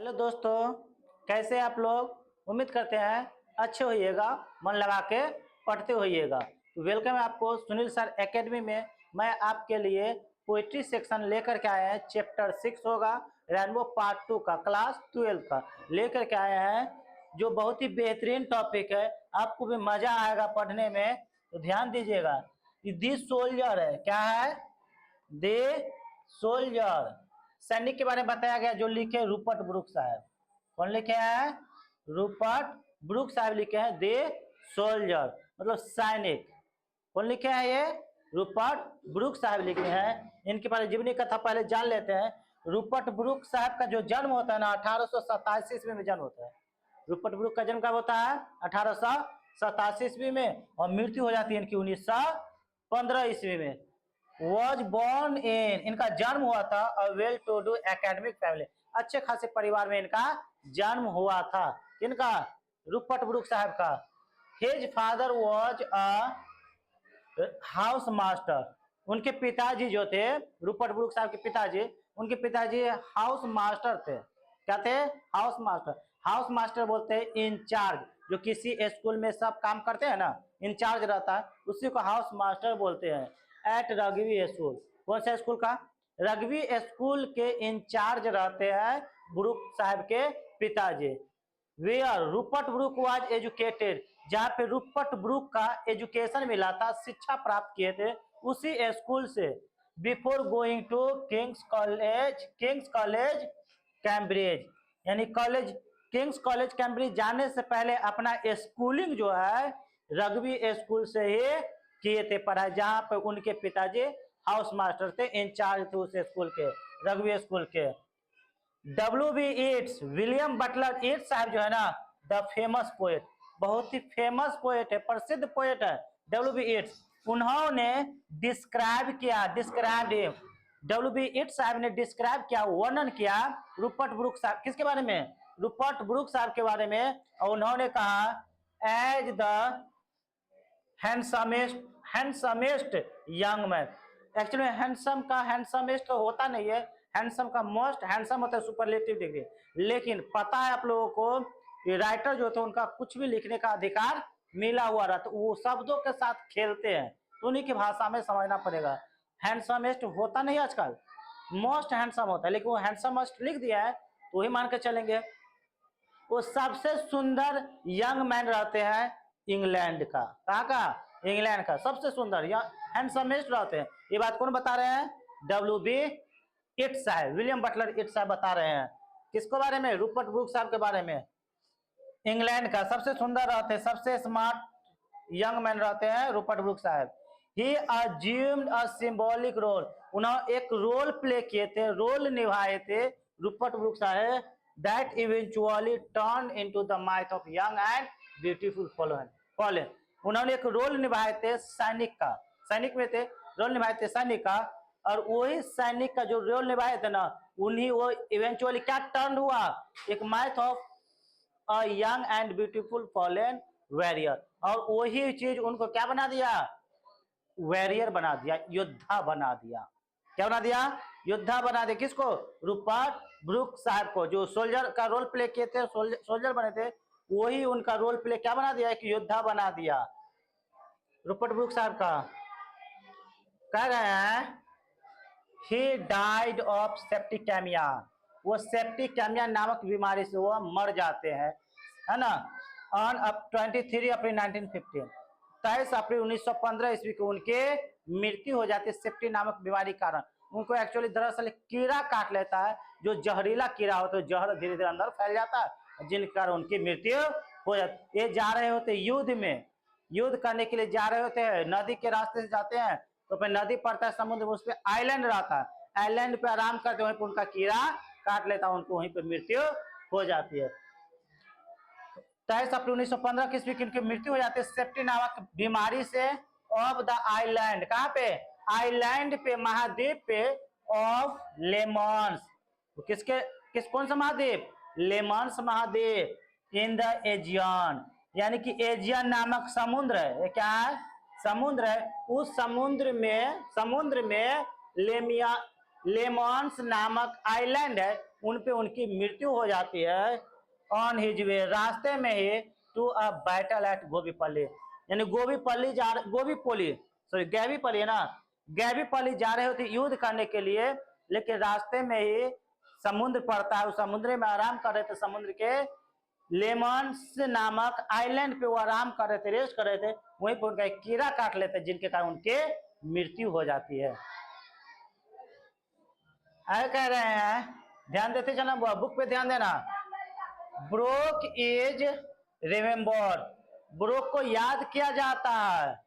Hello दोस्तों, कैसे आप लोग। उम्मीद करते हैं अच्छे होइएगा, मन लगा के पढ़ते होइएगा। तो वेलकम है आपको सुनील सर एकेडमी में। मैं आपके लिए पोइट्री सेक्शन लेकर के आए हैं। चैप्टर 6 होगा, रेनबो पार्ट 2 का, क्लास 12 का लेकर के आए हैं, जो बहुत ही बेहतरीन टॉपिक है। आपको भी मजा आएगा पढ़ने में, तो ध्यान दीजिएगा। दी सोल्जर है, क्या है? दे सोल्जर, सैनिक के बारे में बताया गया, जो लिखे रूपर्ट ब्रूक साहब। कौन लिखे हैं? रूपर्ट ब्रूक साहब लिखे हैं दे सोल्जर, मतलब सैनिक। कौन लिखे हैं ये? रूपर्ट ब्रूक साहब लिखे हैं। इनके बारे में जीवनी कथा पहले जान लेते हैं। रूपर्ट ब्रूक साहब का जो जन्म होता है ना, 1887 ईस्वी में जन्म होता है। रूपर्ट ब्रूक का जन्म कब होता है? 1887 ईस्वी में, और मृत्यु हो जाती है इनकी 1915 ईस्वी में। वॉज बॉर्न इन, इनका जन्म हुआ था a well to do academic family, अच्छे खासे परिवार में इनका जन्म हुआ था। किनका? रूपर्ट ब्रूक साहब का। His father was a house master, उनके पिताजी जो थे, रूपर्ट ब्रूक साहब के पिताजी, उनके पिताजी हाउस मास्टर थे। क्या थे? House master. हाउस मास्टर बोलते हैं इंचार्ज, जो किसी स्कूल में सब काम करते हैं ना, इंचार्ज रहता है, उसी को हाउस मास्टर बोलते हैं। एट रग्बी स्कूल, कौन सा स्कूल का? रग्बी स्कूल के इंचार्ज रहते हैं ब्रूक साहब के पिताजी। Where Rupert Brooke was educated, जहाँ पे रूपर्ट ब्रूक का एजुकेशन मिला था, शिक्षा प्राप्त किए थे उसी स्कूल से। Before going to King's College Cambridge, यानी किंग्स कॉलेज कैम्ब्रिज जाने से पहले अपना स्कूलिंग जो है रग्बी स्कूल से ही किए थे पढ़ाई, जहाँ पे उनके पिताजी हाउस मास्टर थे, इंचार्ज थे उस स्कूल के, रग्बी स्कूल के। W.B. Yeats, William Butler Yeats साहब जो है ना, द फेमस पोएट, बहुत ही फेमस पोएट है, प्रसिद्ध पोएट है W.B. ईट्स। उन्होंने W.B. ईट्स साहब ने डिस्क्राइब किया, वर्णन किया रूपर्ट ब्रूक साहब, किसके बारे में? रूपर्ट ब्रूक साहब के बारे में। और उन्होंने कहा as the handsomest young man. Actually handsome का हैंडसमेस्ट तो होता नहीं है, हैंडसम का मोस्ट हैंडसम होता है सुपरलेटिव डिग्री। लेकिन पता है आप लोगों को, ये राइटर जो थे उनका कुछ भी लिखने का अधिकार मिला हुआ रहता, वो शब्दों के साथ खेलते हैं, तो उन्हीं की भाषा में समझना पड़ेगा। हैंडसमेस्ट होता नहीं आजकल, मोस्ट हैंडसम होता है, लेकिन वो हैंडसमेस्ट लिख दिया है तो वही मान के चलेंगे। वो सबसे सुंदर यंग मैन रहते हैं इंग्लैंड का। कहाँ का? इंग्लैंड का सबसे सुंदर हैंडसमेस्ट रहते हैं। ये बात कौन बता रहे हैं? W.B. ईट्स साहब, विलियम बटलर ईट्स साहब बता रहे हैं। किसके बारे में? रूपर्ट ब्रूक साहब के बारे में। इंग्लैंड का सबसे सुंदर रहते हैं, सबसे स्मार्ट यंग मैन रहते हैं रूपर्ट ब्रूक साहब। ही अज्यूम्ड अ सिंबॉलिक रोल, उन्होंने एक रोल प्ले किए थे, रोल निभाए थे रूपर्ट ब्रूक साहब, that eventually turn into the माइथ of young and beautiful fallen. उन्होंने एक रोल निभाए थे सैनिक का, सैनिक में थे, रोल निभाए थे सैनिक का, और वही सैनिक का जो रोल निभाए थे ना, उन्हीं वो इवेंचुअली क्या टर्न हुआ? एक माइथ of a young and beautiful fallen warrior, और वही चीज उनको क्या बना दिया? वॉरियर बना दिया, योद्धा बना दिया। क्या बना दिया? योद्धा बना दिया। किसको? रूपर्ट ब्रूक साहब को, जो सोल्जर का रोल प्ले किए थे, सोल्जर बने थे, वही उनका रोल प्ले क्या बना दिया? एक योद्धा बना दिया रूपर्ट ब्रूक साहब का। कह रहे हैं ही डाइड ऑफ सेप्टिकेमिया, वो सेप्टिकेमिया नामक बीमारी से वो मर जाते हैं, है ना, ऑन 23 अप्रैल 1915, 23 अप्रैल 1915 ईस्वी को उनके मृत्यु हो जाती है सेप्टी नामक बीमारी के कारण। उनको एक्चुअली दरअसल कीड़ा काट लेता है, जो जहरीला कीड़ा होता है, जहर धीरे धीरे अंदर फैल जाता है, जिनके कारण उनकी मृत्यु हो जाती है। ये जा रहे होते युद्ध में, युद्ध करने के लिए जा रहे होते हैं, नदी के रास्ते से जाते हैं, तो फिर नदी पड़ता है समुद्र में, उस पर आइलैंड रहता है, आइलैंड पे आराम करते वहीं पर उनका कीड़ा काट लेता है, उनको वहीं पर मृत्यु हो जाती है। 23 अप्रैल 1915 की ईस्वी की मृत्यु हो जाती है सेप्टी नामक बीमारी से, ऑफ द आइलैंड। कहाँ पे? आइलैंड पे, महाद्वीप पे, ऑफ लेमॉन्स, कौन सा महाद्वीप? लेमॉन्स महाद्वीप, इन द एजियन, यानी कि एजियन नामक समुद्र है, क्या है? समुद्र है। उस समुद्र में लेमॉन्स नामक आइलैंड है, उन पे उनकी मृत्यु हो जाती है। ऑन हिज वे, रास्ते में ही, टू अ बैटल एट गोबीपल्ली, यानी गैबीपल्ली है ना, गैबीपल्ली जा रहे होते युद्ध करने के लिए, लेकिन रास्ते में ही समुद्र पड़ता है, उस समुद्र में आराम कर रहे थे, समुद्र के लेमन्स नामक आइलैंड पे वो आराम कर रहे थे, रेस्ट कर रहे थे, वहीं पर उनका एक कीड़ा काट लेते हैं, जिनके कारण उनके मृत्यु हो जाती है। आगे कह रहे हैं, ध्यान देते चलना, बुक पे ध्यान देना। ब्रोक इज रिमेम्बर, ब्रोक को याद किया जाता है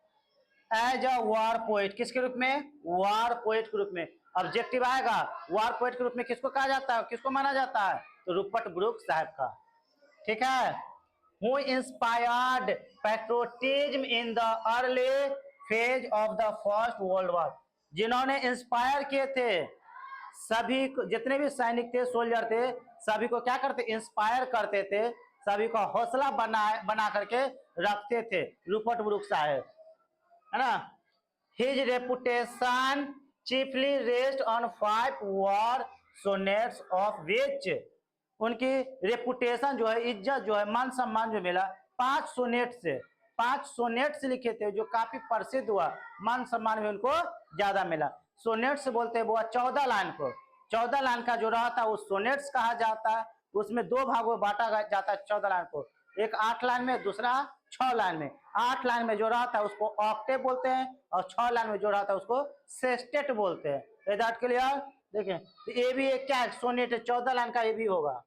एज अ वार पोएट, किसके रूप में? वार पोएट के रूप में। ऑब्जेक्टिव आएगा, वार पोएट के रूप में किसको कहा जाता है, किसको माना जाता है? तो रूपर्ट ब्रुक साहब का, ठीक है। Who inspired patriotism in the early phase of the first world war, जिन्होंने इंस्पायर किए थे सभी को, जितने भी सैनिक थे, सोल्जर थे, सभी को क्या करते? इंस्पायर करते थे, सभी को हौसला बना करके रखते थे रूपर्ट ब्रुक साहब, है ना। His reputation chiefly rest on 5 war sonnets of which, उनकी रेपुटेशन जो है, इज्जत जो है, मान सम्मान जो मिला 5 सोनेट से, 5 सोनेट से लिखे थे, जो काफी प्रसिद्ध हुआ, मान सम्मान में उनको ज्यादा मिला। सोनेट्स बोलते हैं वो 14 लाइन को, 14 लाइन का जो रहा था वो सोनेट्स कहा जाता है। उसमें 2 भागों में बांटा जाता है 14 लाइन को, एक 8 लाइन में, दूसरा 6 लाइन में। 8 लाइन में जो रहता है उसको ऑक्टेव बोलते हैं, और 6 लाइन में जो रहता है उसको सेस्टेट बोलते हैं। Is that clear? देखिए, ये भी एक क्या है? सोनेट है, 14 लाइन का ये भी होगा।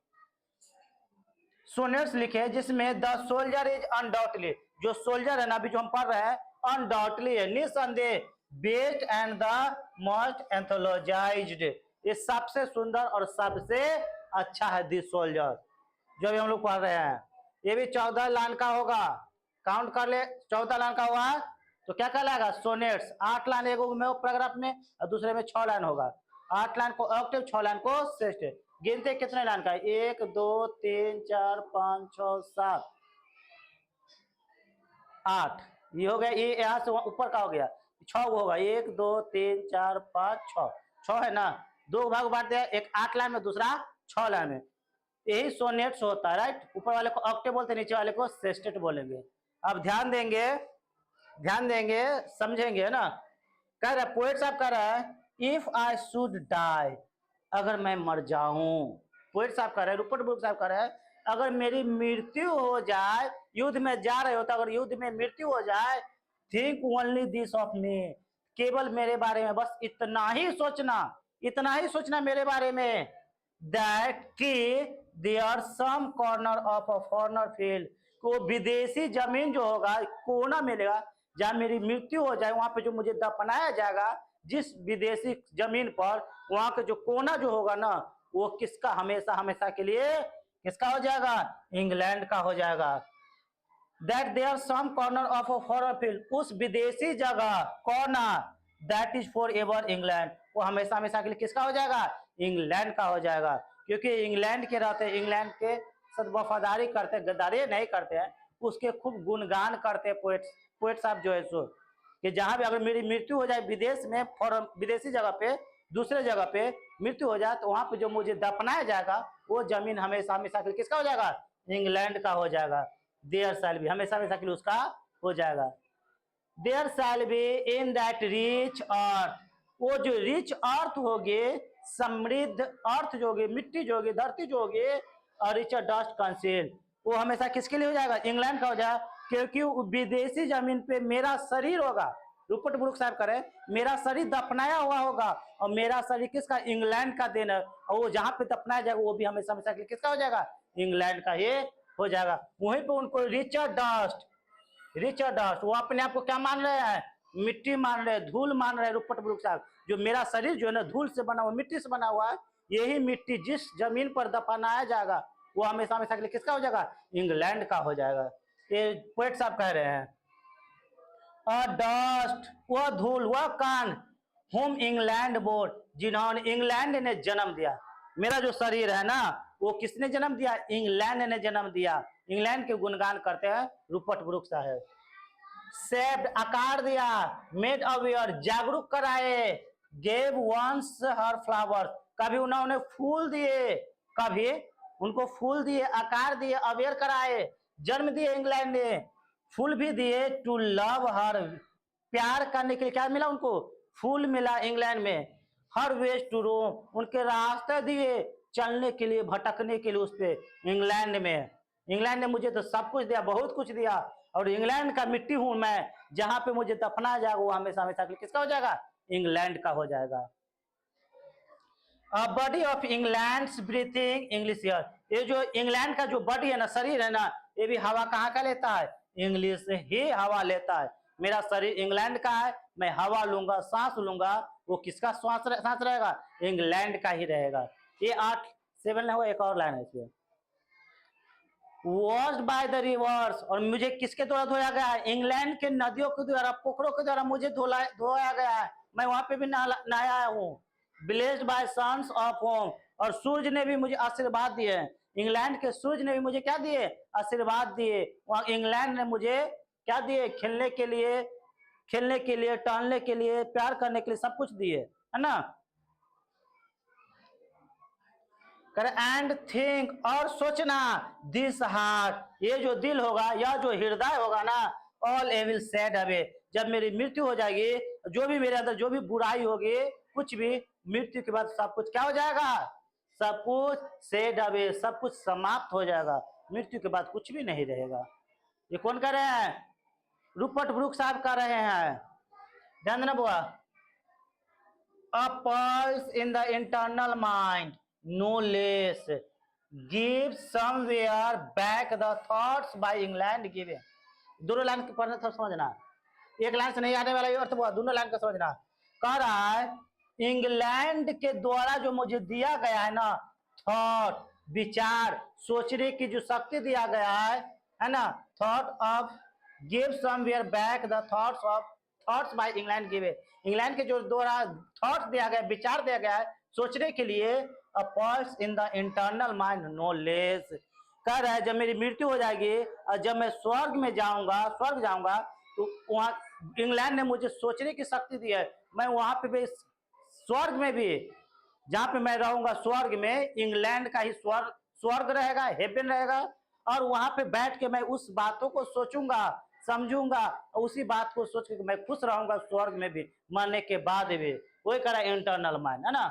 सोनेट्स लिखे जिसमें द सोल्जर इज अनडाउटली, जो सोल्जर है ना, अभी जो हम पढ़ रहे हैं, अनडाउटली है, निसंदेह, बेस्ट एंड द मोस्ट एंथोलॉजाइज्ड, ये सबसे सुंदर और सबसे अच्छा है दी सोल्जर, जो अभी हम लोग पढ़ रहे हैं। ये भी 14 लाइन का होगा, काउंट कर ले, 14 लाइन का हुआ तो क्या कहलाएगा? सोनेट्स। 8 लाइन एक में पैराग्राफ में, और दूसरे में 6 लाइन होगा। 8 लाइन को ऑक्टेव, 6 लाइन को सेस्टेट। गिनते कितने लाइन का? 1 2 3 4 5 6 7 8, ये हो गया, ये यहाँ से ऊपर का हो गया 6 होगा, 1 2 3 4 5 6 है ना। 2 भाग बांट दिया, एक 8 लाइन में, दूसरा 6 लाइन में। यही सोनेट्स होता है, राइट। ऊपर वाले को ऑक्टेव बोलते, नीचे वाले को सेस्टेट बोलेंगे। अब ध्यान देंगे, समझेंगे ना। कह रहा है, पोएट साहब कह रहा है, इफ आई शुड डाई, अगर मैं मर जाऊं, पोएट साहब कह रहे हैं, रूपर्ट ब्रुक साहब कह रहे हैं, अगर मेरी मृत्यु हो जाए, युद्ध में जा रहे हो तो अगर युद्ध में मृत्यु हो जाए, think only this of me, केवल मेरे बारे में बस इतना ही सोचना मेरे बारे में, दैट कि there some corner of a foreigner field, को विदेशी जमीन जो होगा, कोना मिलेगा, जहां मेरी मृत्यु हो जाए, वहां पे जो मुझे दफनाया जाएगा, जिस विदेशी जमीन पर, वहां का जो कोना जो होगा ना, वो किसका? हमेशा के लिए किसका हो जाएगा? इंग्लैंड का हो जाएगा। That there some corner of a foreign field, उस विदेशी जगह corner, that is for ever England, वो हमेशा के लिए किसका हो जाएगा? इंग्लैंड का हो जाएगा। क्योंकि इंग्लैंड के रहते, इंग्लैंड के साथ वफादारी करते, गद्दारी नहीं करते हैं, उसके खूब गुणगान करते हैं पोएट साहब जो है सो, कि जहां भी अगर मेरी मृत्यु हो जाए विदेश में, फॉरेन विदेशी जगह पे, दूसरे जगह पे मृत्यु हो जाए, तो वहां पे जो मुझे दफनाया जाएगा, वो जमीन हमेशा के लिए किसका हो जाएगा? इंग्लैंड का हो जाएगा। देयर शैल बी, हमेशा के लिए उसका हो जाएगा। There shall be in that rich earth, वो जो रिच अर्थ होगी, समृद्ध अर्थ जो होगी, मिट्टी जो होगी, धरती जो होगी, और रिच डस्ट कंसील, वो हमेशा किसके लिए हो जाएगा? इंग्लैंड का हो जाएगा। क्योंकि विदेशी जमीन पे मेरा शरीर होगा, रूपर्ट ब्रुक साहब करें, मेरा शरीर दफनाया हुआ होगा, और मेरा शरीर किसका? इंग्लैंड का देन है, और वो जहां पे दफनाया जाएगा वो भी हमेशा के लिए किसका हो जाएगा? इंग्लैंड का ही हो जाएगा। वहीं पे उनको रिचर्ड डस्ट, वो अपने आप को क्या मान रहे हैं? मिट्टी मान रहे हैं, धूल मान रहे हैं रूपर्ट ब्रुक साहब। जो मेरा शरीर जो है ना, धूल से बना हुआ, मिट्टी से बना हुआ है, यही मिट्टी जिस जमीन पर दफनाया जाएगा, वो हमेशा के लिए किसका हो जाएगा? इंग्लैंड का हो जाएगा। ये पोएट साहब कह रहे हैं। अ डस्ट, वह धूल, वह कान, होम इंग्लैंड बोर्ड, जिन्होंने इंग्लैंड ने जन्म दिया। मेरा जो शरीर है ना, वो किसने जन्म दिया? इंग्लैंड ने जन्म दिया। इंग्लैंड के गुणगान करते हैं रूपर्ट ब्रुक साहब। सेव्ड, आकार दिया, मेड अवेयर, जागरूक कराए, गेव वंस हर फ्लावर्स, कभी उन्होंने फूल दिए, कभी उनको फूल दिए, आकार दिए, अवेयर कराए, जन्म दिए इंग्लैंड ने, फूल भी दिए टू लव हर, प्यार करने के लिए क्या मिला उनको, फूल मिला इंग्लैंड में, हर वेज टू रोम, उनके रास्ते दिए चलने के लिए, भटकने के लिए उस पे इंग्लैंड में। इंग्लैंड ने मुझे तो सब कुछ दिया, बहुत कुछ दिया, और इंग्लैंड का मिट्टी हूं मैं, जहां पे मुझे दफना जाएगा वो हमेशा हमेशा के लिए किसका हो जाएगा, इंग्लैंड का हो जाएगा। Body of England breathing English air, ये जो इंग्लैंड का जो बॉडी है ना, शरीर है ना, ये भी हवा कहाँ का लेता है, इंग्लिश से ही हवा लेता है। मेरा शरीर इंग्लैंड का है, मैं हवा लूंगा, सांस लूंगा, वो किसका सांस रहेगा, इंग्लैंड का ही रहेगा। ये 8-7 हो, एक और लाइन है इसमें, वॉश्ड बाय द रिवर्स, और मुझे किसके द्वारा धोया गया है, इंग्लैंड के नदियों के द्वारा, पोखरों के द्वारा मुझे धोया गया है, मैं वहां पे भी नहाया हूँ। Blessed by suns of home, और सूर्य ने भी मुझे आशीर्वाद दिए, इंग्लैंड के सूर्य ने भी मुझे क्या दिए, आशीर्वाद दिए। वहां इंग्लैंड ने मुझे क्या दिए, खेलने के लिए, टहलने के लिए, प्यार करने के लिए, सब कुछ दिए, है ना। एंड थिंक, और सोचना, दिस हार्ट, ये जो दिल होगा, या जो हृदय होगा ना, all A will said away, जब मेरी मृत्यु हो जाएगी, जो भी मेरे अंदर जो भी बुराई होगी, कुछ भी, मृत्यु के बाद सब कुछ क्या हो जाएगा, सब कुछ सेड अवे, सब कुछ समाप्त हो जाएगा, मृत्यु के बाद कुछ भी नहीं रहेगा। ये कौन कर रहे हैं, रूपर्ट ब्रूक साहब कर रहे हैं, ध्यान देना बुआ। A pulse in the internal mind, no less, gives somewhere back the thoughts by England given। दोनों लाइन के पढ़ने थोड़ा समझना, एक लाइन से नहीं आने वाला ये अर्थ हुआ, दोनों लाइन का समझना। कह रहा है इंग्लैंड के द्वारा जो मुझे दिया गया है ना, थॉट, विचार, सोचने की जो शक्ति दिया गया है ना, thought of, give somewhere back the thoughts of, thoughts by England given, England के जो द्वारा थॉट्स दिया गया, विचार दिया गया है सोचने के लिए, a pulse in the internal mind no less. कह रहा है जब मेरी मृत्यु हो जाएगी और जब मैं स्वर्ग में जाऊंगा, स्वर्ग जाऊंगा, तो वहां इंग्लैंड ने मुझे सोचने की शक्ति दी है, मैं वहां पे भी, स्वर्ग में भी, जहां पे मैं रहूंगा स्वर्ग में, इंग्लैंड का ही स्वर्ग रहेगा, हेवन रहेगा, और वहां पे बैठ के मैं उस बातों को सोचूंगा, समझूंगा, उसी बात को सोच के मैं खुश रहूंगा स्वर्ग में भी, मरने के बाद भी। वही कह रहा है इंटरनल माइंड, है ना,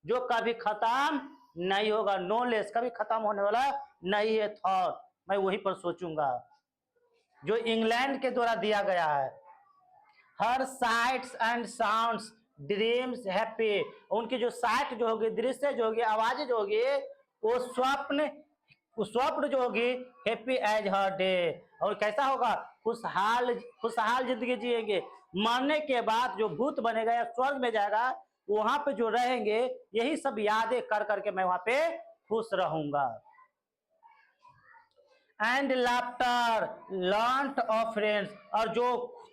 जो कभी खत्म नहीं होगा, नो लेस, कभी खत्म होने वाला नहीं है थॉट, मैं वहीं पर सोचूंगा जो इंग्लैंड के द्वारा दिया गया है। हर sights and sounds dreams happy, उनकी जो साइट जो होगी, दृश्य जो होगी, आवाजें जो होगी, वो स्वप्न जो होगी, हैप्पी एज हर डे, और कैसा होगा, खुशहाल जिंदगी जिएंगे। मरने के बाद जो भूत बनेगा या स्वर्ग में जाएगा, वहां पे जो रहेंगे, यही सब यादें कर करके मैं वहां पे खुश रहूंगा। And laughter learn of friends, और जो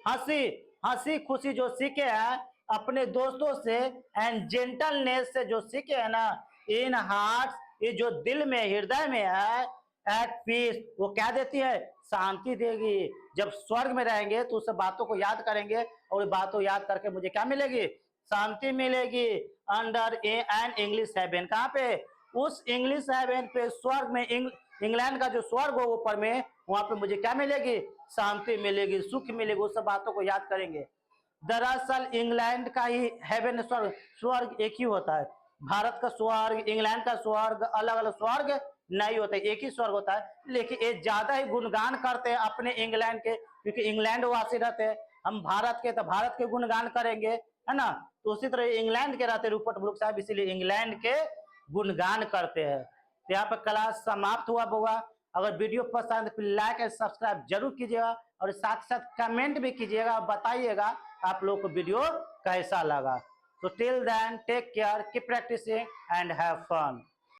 हंसी खुशी जो सीखे हैं अपने दोस्तों से, एंड जेंटलनेस से जो सीखे है ना, इन हार्ट, ये जो दिल में, हृदय में है, एट पीस, वो क्या देती है, शांति देगी। जब स्वर्ग में रहेंगे तो उस बातों को याद करेंगे, और बातों याद करके मुझे क्या मिलेगी, शांति मिलेगी। अंडर एन इंग्लिश हेवन, कहाँ पे, उस इंग्लिश हेवन पे, स्वर्ग में, इंग्लैंड का जो स्वर्ग हो ऊपर में, वहां पे मुझे क्या मिलेगी, शांति मिलेगी, सुख मिलेगी, उस सब बातों को याद करेंगे। दरअसल इंग्लैंड का ही हेवन, स्वर्ग एक ही होता है, भारत का स्वर्ग, इंग्लैंड का स्वर्ग, अलग अलग स्वर्ग नहीं होता, एक ही स्वर्ग होता है। लेकिन ये ज्यादा ही गुणगान करते हैं अपने इंग्लैंड के, क्योंकि इंग्लैंड वासी रहते हैं, हम भारत के, तो भारत के गुणगान करेंगे, है ना। तो उसी तरह इंग्लैंड के रहते रूपर्ट ब्रूक साहब, इसीलिए इंग्लैंड के गुणगान करते हैं। तो यहाँ पर क्लास समाप्त हुआ बुआ। अगर वीडियो पसंद तो लाइक एंड सब्सक्राइब जरूर कीजिएगा, और साथ साथ कमेंट भी कीजिएगा, बताइएगा आप लोग को वीडियो कैसा लगा। So till then, take care, keep practicing and have fun.